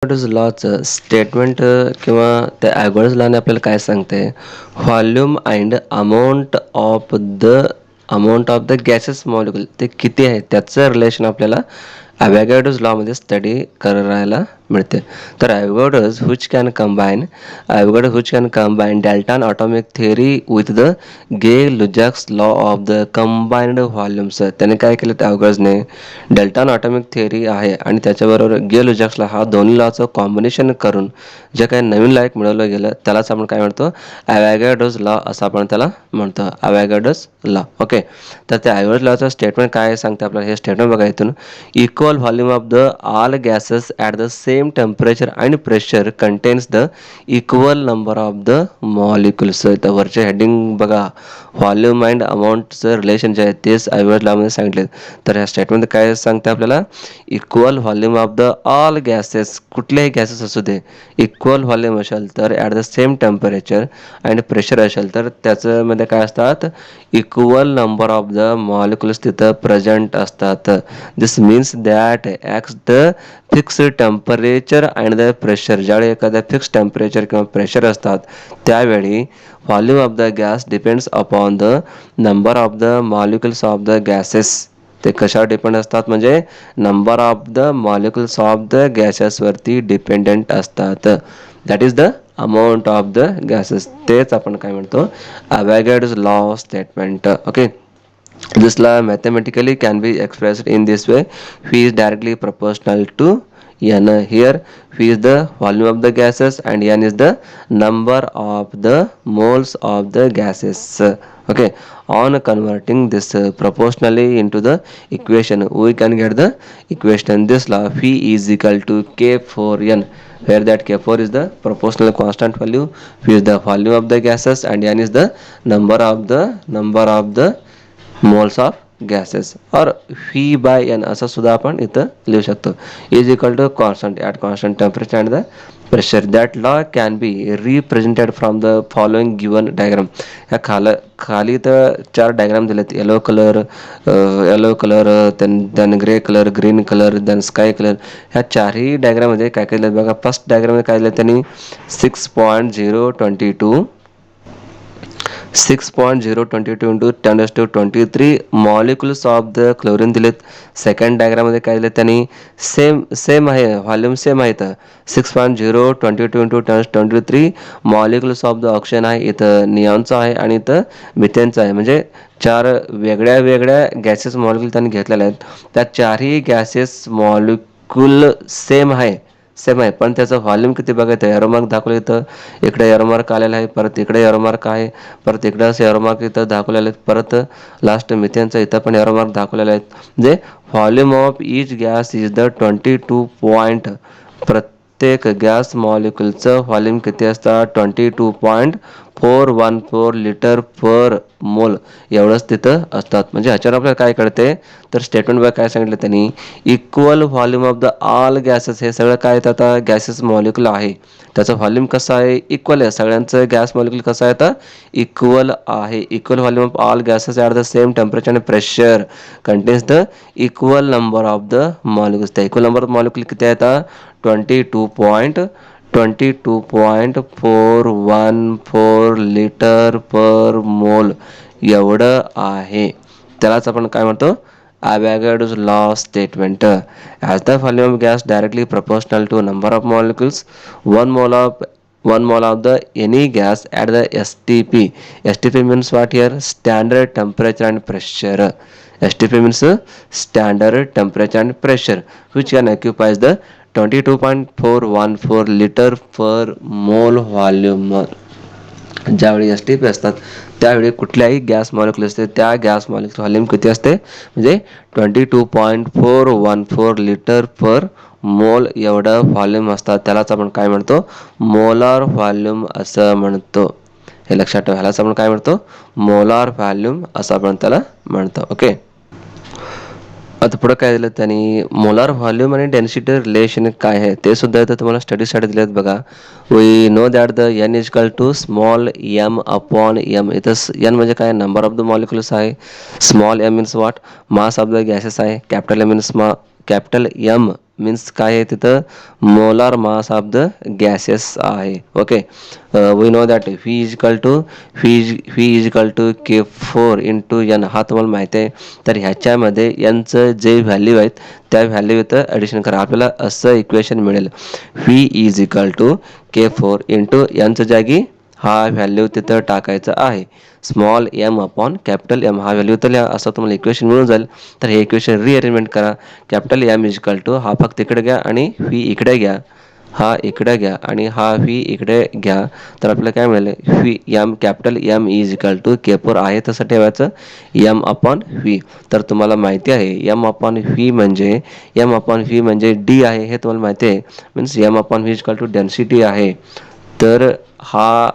ॲव्हर्ड्स लॉचं statement किंवा त्या ॲव्हर्ड्स लॉने आपल्याला काय सांगते, volume and amount of the gases molecule ते किती आहे त्याचं रिलेशन आपल्याला ॲव्हॉगॅड्रोज लॉमध्ये स्टडी करायला मिळते. तर Avogadro's delta atomic theory with the Gay Lussac's law of the combined volumes. त्याने काय केलं त्या ॲव्हॉगॅड्रोजने डेल्टा ॲटॉमिक थिअरी आहे आणि त्याच्याबरोबर गे-लुजॅक्स लॉ हा दोन्ही लॉचं कॉम्बिनेशन करून जे काही नवीन लॉ एक मिळवलं गेलं त्यालाच आपण काय म्हणतो, ॲव्हॉगॅड्रोज लॉ असं आपण त्याला म्हणतो, ॲव्हॉगॅड्रोज लॉ. ओके, तर त्या ॲव्हॉगॅड्रोज लॉचं स्टेटमेंट काय सांगते आपल्याला, हे स्टेटमेंट बघा इथून. Equal volume of the all gases at the same temperature and pressure contains the equal number of the molecules. तर वरचे हेडिंग बघा, व्हॉल्यूम अँड अमाऊंटचं रिलेशन जे आहे तेच ॲव्हॉगॅड्रोज लॉमध्ये सांगितले. तर ह्या स्टेटमेंट काय सांगते आपल्याला, equal volume of the all gases, कुठलेही गॅसेस असू दे, इक्वल व्हॉल्यूम असेल तर at the same temperature and pressure असेल तर त्याच्यामध्ये काय असतात, equal number of the molecules तिथं प्रेझेंट असतात. दिस मीन्स दॅट ॲक्स the fixed temperature and the pressure. ज्यावेळी एखाद्या फिक्स टेम्परेचर किंवा प्रेशर असतात त्यावेळी volume of the gas depends upon the number of the molecules of the gases. ते कशावर डिपेंड असतात, म्हणजे number of the molecules of the गॅसेसवरती डिपेंडेंट असतात. That is the amount of the gases. तेच आपण काय म्हणतो, Avogadro's law statement. Okay, this law mathematically can be expressed in this way: V is directly proportional to n. Here V is the volume of the gases and n is the number of the moles of the gases. Okay, on converting this proportionally into the equation, we can get the equation. This law V is equal to K for n, where that K4 is the proportional constant value, V is the volume of the gases and n is the number of the moles of gases. और V by N असं सुद्धा आपण इथं लिहू शकतो. Is equal to constant at constant temperature and the pressure. That law can be represented from the following given diagram. ह्या खाली तर 4 डायग्राम दिलेत, yellow colour then grey colour, green colour, then sky colour. ह्या चारही डायग्राममध्ये काय काय दिलं बघा. फर्स्ट डायग्राममध्ये काय दिलं त्यांनी 6.022 into 10⁻23 molecules of the chlorine दिलेत. सेकंड डायग्राममध्ये काय दिलं त्यांनी, सेम आहे, व्हॉल्यूम सेम आहे. इथं 6.022 into 10⁻23 molecules of the oxygen आहे, इथं निऑनचं आहे आणि इथं मिथेनचं आहे. म्हणजे 4 वेगळ्या गॅसेस मॉलिक्युल त्यांनी घेतलेल्या आहेत. त्या चारही गॅसेस मॉलिक्युल सेम आहे, पण त्याचं व्हॉल्यूम किती बघायचं, एरोमार्क दाखवलं इथं. इकडे एरोमार्क आलेला आहे, परत इकडे एरोमार्क आहे, परत इकडंच एरोमार्क इथं दाखवलेले आहेत, परत लास्ट मिथेनचं इथं पण एरोमार्क दाखवलेले आहेत. म्हणजे volume of each gas is the 22 point. प्रत्येक गॅस मॉलिक्युलचं व्हॉल्यूम किती असतं, 22.414 लिटर पर मोल एवढंच तिथं असतात. म्हणजे ह्याच्यावर आपल्याला काय कळते, तर स्टेटमेंट बाय काय सांगितलं त्यांनी, equal volume of the all gases. हे सगळं काय येतं, आता गॅसेस मॉलिक्युल आहे त्याचं व्हॉल्यूम कसं आहे, इक्वल आहे. सगळ्यांचं गॅस मॉलिक्युल कसं आहे, तर इक्वल आहे. Equal volume of all gases at the same temperature and pressure contains the equal number of the molecules. त्या इक्वल नंबर ऑफ मॉलिक्युल किती आहेत, 22.414 लिटर पर मोल एवढं आहे. त्यालाच आपण काय म्हणतो, Avogadro's law statement. As the volume of gas directly proportional to number of molecules, one mole of the any gas at the STP. STP means what here? Standard temperature and pressure. STP means standard temperature and pressure, which can occupies the 22.414 liter per mole volume. ज्यावेळी S T P असतात त्यावेळी कुठल्याही gas molecule असते त्या gas molecule volume किती असते, म्हणजे 22.414 litre per मोल एवढं व्हॉल्यूम असतात. त्यालाच आपण काय म्हणतो, मोलार व्हॉल्यूम असं म्हणतो. हे लक्षात ठेवा, ह्यालाच आपण काय म्हणतो, मोलार व्हॉल्यूम असं आपण त्याला म्हणतो. ओके, आता पुढं काय दिलं त्यांनी, मोलार व्हॉल्यूम आणि डेन्सिटी रिलेशन काय आहे ते सुद्धा इथं तुम्हाला स्टडीसाठी दिलेत बघा. We know that the n is equal to small m upon M. इथं एन म्हणजे काय, नंबर ऑफ द मॉलिक्युल्स आहे. Small m means what, mass of the gases आहे. Capital M means capital M means काय आहे तिथं molar mass of the gases आहे. Okay, we know that v is equal to K4 into N, हा तुम्हाला माहिती आहे. तर ह्याच्यामध्ये एनचं जे व्हॅल्यू आहेत त्या व्हॅल्यू इथं ॲडिशन करा, आपल्याला असं इक्वेशन मिळेल. V is equal to K4 into एनच्या जागी हा व्हॅल्यू तिथं टाकायचं आहे. Small m upon capital M हा व्हॅल्यू तर लिहा, असं तुम्हाला इक्वेशन मिळून जाईल. तर हे इक्वेशन रिअरेंजमेंट करा. Capital M is equal to हा फक्त इकडे घ्या आणि व्ही इकडे घ्या, हा इकडे घ्या आणि हा व्ही इकडे घ्या. तर आपल्याला काय मिळेल, V M capital M is equal to K4 आहे तसं ठेवायचं एम अपॉन व्ही. तर तुम्हाला माहिती आहे एम अपॉन व्ही म्हणजे डी आहे, हे तुम्हाला माहिती आहे. Means M upon V is equal to density आहे. तर हा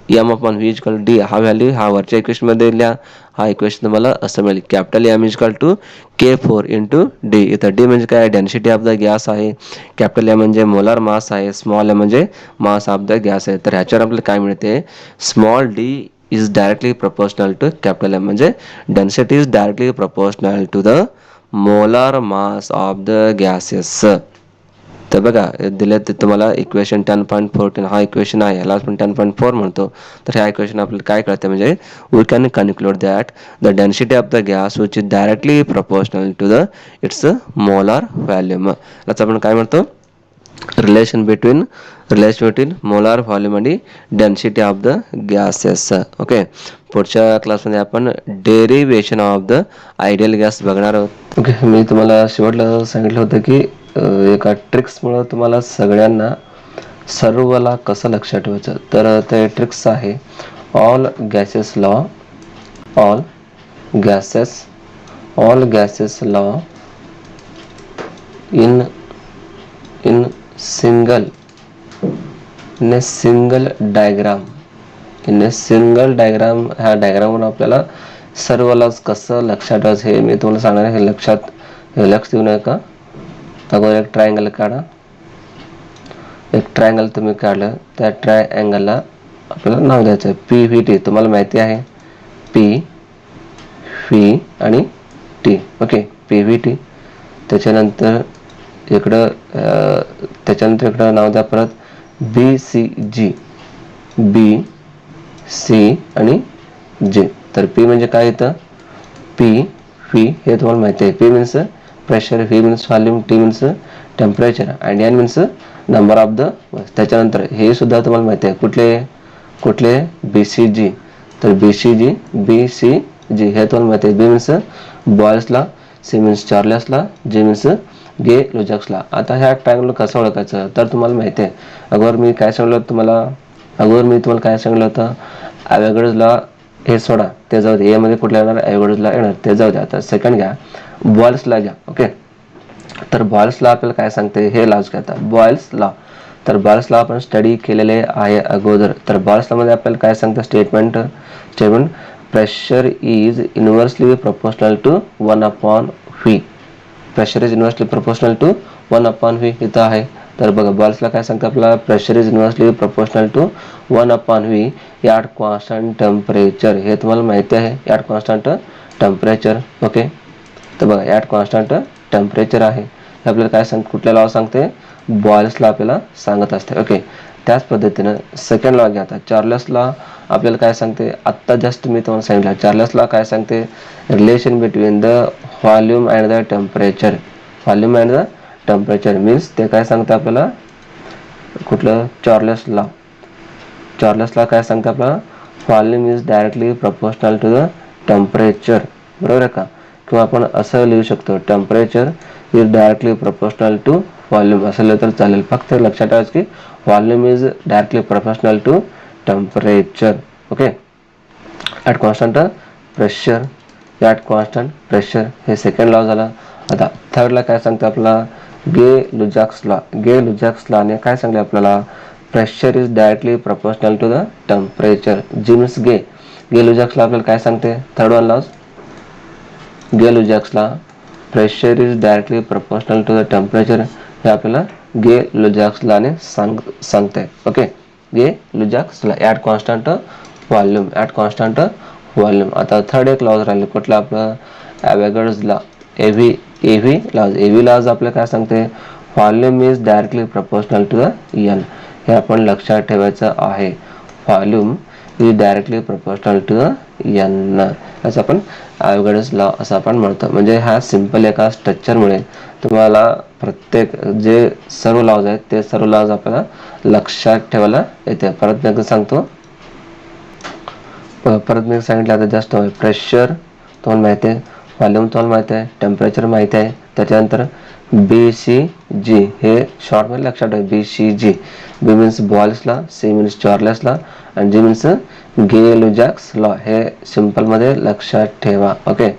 M upon V equal D हा व्हॅल्यू हा वरच्या इक्वेशनमध्ये लिहा. हा इक्वेशन तुम्हाला असं मिळेल, capital M is equal to K4 into D. इथं डी म्हणजे काय, डेन्सिटी ऑफ द गॅस आहे. कॅपिटल एम म्हणजे मोलार मास आहे. स्मॉल एम म्हणजे मास ऑफ द गॅस आहे. तर ह्याच्यावर आपल्याला काय मिळते, small d is directly proportional to capital M, म्हणजे density is directly proportional to the molar mass of the gases. तर बघा दिले ते तुम्हाला इक्वेशन 10.14 हा इक्वेशन आहे, ह्याला आपण 10.4 म्हणतो. तर ह्या इक्वेशन आपल्याला काय कळतं, म्हणजे we can conclude that the density of the gas which is directly proportional to the its molar volume. याचा आपण काय म्हणतो, रिलेशन बिटवीन मोलार व्हॉल्यूम आणि density of the gases. Okay, पुढच्या क्लासमध्ये आपण derivation of the ideal gas बघणार आहोत. ओके, मी तुम्हाला शेवटला सांगितलं होतं की एका ट्रिक्समुळं तुम्हाला सगळ्यांना सर्वला कसं लक्षात ठेवायचं. तर ते ट्रिक्स आहे all gases law in single diagram. ह्या डायग्रामवरून आपल्याला सर्वलाच कसं लक्षात ठेवायचं हे मी तुम्हाला सांगणार आहे. लक्ष देऊ नका. अगोदर एक ट्रायंगल काढा. एक ट्रायंगल तुम्ही काढलं, त्या ट्रायंगलला आपल्याला नाव द्यायचं PVT. तुम्हाला माहिती आहे P, V आणि T. Okay, PVT. त्याच्यानंतर इकडं नाव द्या परत BCG, B, C आणि G. तर P म्हणजे काय येतं, P, V हे तुम्हाला माहिती आहे. P means pressure, V means volume, T means temperature आणि N means number of the. त्याच्यानंतर हे सुद्धा तुम्हाला माहिती आहे, कुठले BCG. तर BCG हे तुम्हाला माहिती आहे. B मीन्स बॉयल्सला, C मीन्स चार्लेसला, G मीन्स गे लुजॅक्सला. आता ह्या ट्रायंगल कसं ओळखायचं, तर तुम्हाला माहिती आहे अगोदर मी तुम्हाला काय सांगितलं होतं, ॲव्होगाड्रोला हे सोडा, ते जाऊ दे. मध्ये कुठला येणार, ॲव्होगाड्रोला येणार, ते जाऊ द्या. आता सेकंड घ्या, बॉयल्सला घ्या. ओके, तर बॉयल्सला आपल्याला काय सांगते, हे लॉज घ्या. बॉयल्सला, तर बॉयल्सला आपण स्टडी केलेले आहे अगोदर. तर बॉयल्सला आपल्याला काय सांगतं, statement pressure is inversely proportional to 1/V. Pressure is inversely proportional to 1/V इथं आहे. तर बघा बॉयल्सला काय सांगतं आपल्याला, pressure is inversely proportional to 1/V at constant temperature. हे तुम्हाला माहिती आहे, ॲट कॉन्स्टंट टेम्परेचर. ओके, तर बघा ॲट कॉन्स्टंट टेम्परेचर आहे. हे आपल्याला काय कुठल्या लॉ सांगते, बॉयल्सला आपल्याला सांगत असते. ओके, त्याच पद्धतीनं सेकंड लॉ घ्या. आता चार्ल्स लॉ आपल्याला काय सांगते, आत्ता जस्ट मी तुम्हाला सांगितलं. चार्ल्स लॉ काय सांगते, relation between the volume and the temperature. Means ते काय सांगतं आपल्याला, कुठलं चार्ल्स लॉ काय सांगतं आपल्याला, volume is directly proportional to the temperature. बरोबर आहे का. किंवा आपण असं लिहू शकतो, temperature is directly proportional to volume असं लिहिलं तर चालेल. फक्त लक्षात ठेवायचं की volume is directly proportional to temperature. Okay, at constant pressure हे सेकंड लॉ झाला. आता थर्डला काय सांगतं आपल्याला, गे लुजॅक्स लॉने काय सांगले आपल्याला, pressure is directly proportional to the temperature. G means Gay Lussac's law आपल्याला काय सांगते, third one laws Gay Lussac's law, pressure is directly proportional to the temperature. हे आपल्याला गे लुजॅक्स लॉने सांगते. Okay, Gay Lussac's law at constant volume. आता third एक laws राहिले, कुठला आपलं, ॲव्होगाड्रोज लॉ, एव्ही लॉज आपल्याला काय सांगते, volume is directly proportional to the N. हे आपण लक्षात ठेवायचं आहे. Volume is directly proportional to the N, असं आपण अवोगाड्रोज लॉ असं आपण म्हणतो. म्हणजे हा सिंपल एका स्ट्रक्चरमुळे तुम्हाला प्रत्येक जे सर्व लॉज आहेत ते सर्व लॉज आपल्याला लक्षात ठेवायला येते. परत एकदा सांगतो, परत मी सांगितलं आता जास्त प्रेशर तुम्हाला माहिती आहे, व्हॉल्यूम तुम्हाला माहिती आहे, टेम्परेचर माहिती आहे. त्याच्यानंतर BCG हे शॉर्टमध्ये लक्षात ठेवा. BCG, B means Boyle's law, C means Charles law आणि जी मीन्स गे-लुजॅक्स लॉ. हे सिंपलमध्ये लक्षात ठेवा. ओके,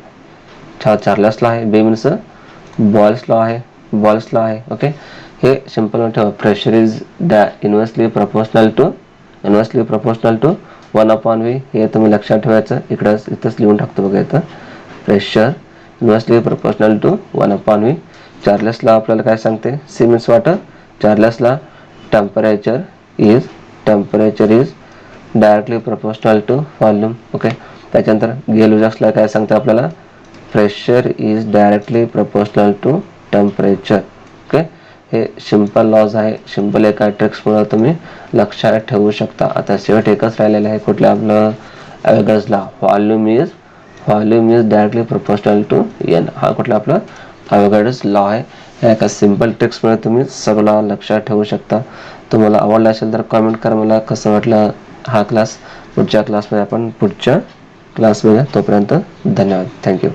चार्ल्स लॉ आहे, बी मीन्स बॉयल्स लॉ आहे, ओके. हे सिंपलमध्ये ठेवा. Pressure is inversely proportional to 1/V. हे तुम्ही लक्षात ठेवायचं. इथंच लिहून टाकतो बघा. इथं pressure inversely proportional to 1/V. Charles law आपल्याला काय सांगते, C means water, Charles law temperature is directly proportional to volume. Okay. त्याच्यानंतर गे-लुजॅक्स लॉ काय सांगते आपल्याला, pressure is directly proportional to temperature. Okay, हे सिंपल लॉज आहे. सिंपल एका ट्रिक्समुळे तुम्ही लक्षात ठेवू शकता. आता शेवट एकच राहिलेलं आहे, कुठलं आपलं Avogadro's law. Volume is directly proportional to n. हा कुठला आपला अवोगाड्रोज लॉ आहे. ह्या एका सिंपल ट्रिक्समुळे तुम्ही सगळं लक्षात ठेवू शकता. तुम्हाला आवडला असेल तर कमेंट करा मला कसं वाटलं हा क्लास. पुढच्या क्लासमध्ये आपण पुढच्या क्लासमध्ये, तोपर्यंत धन्यवाद. थँक्यू.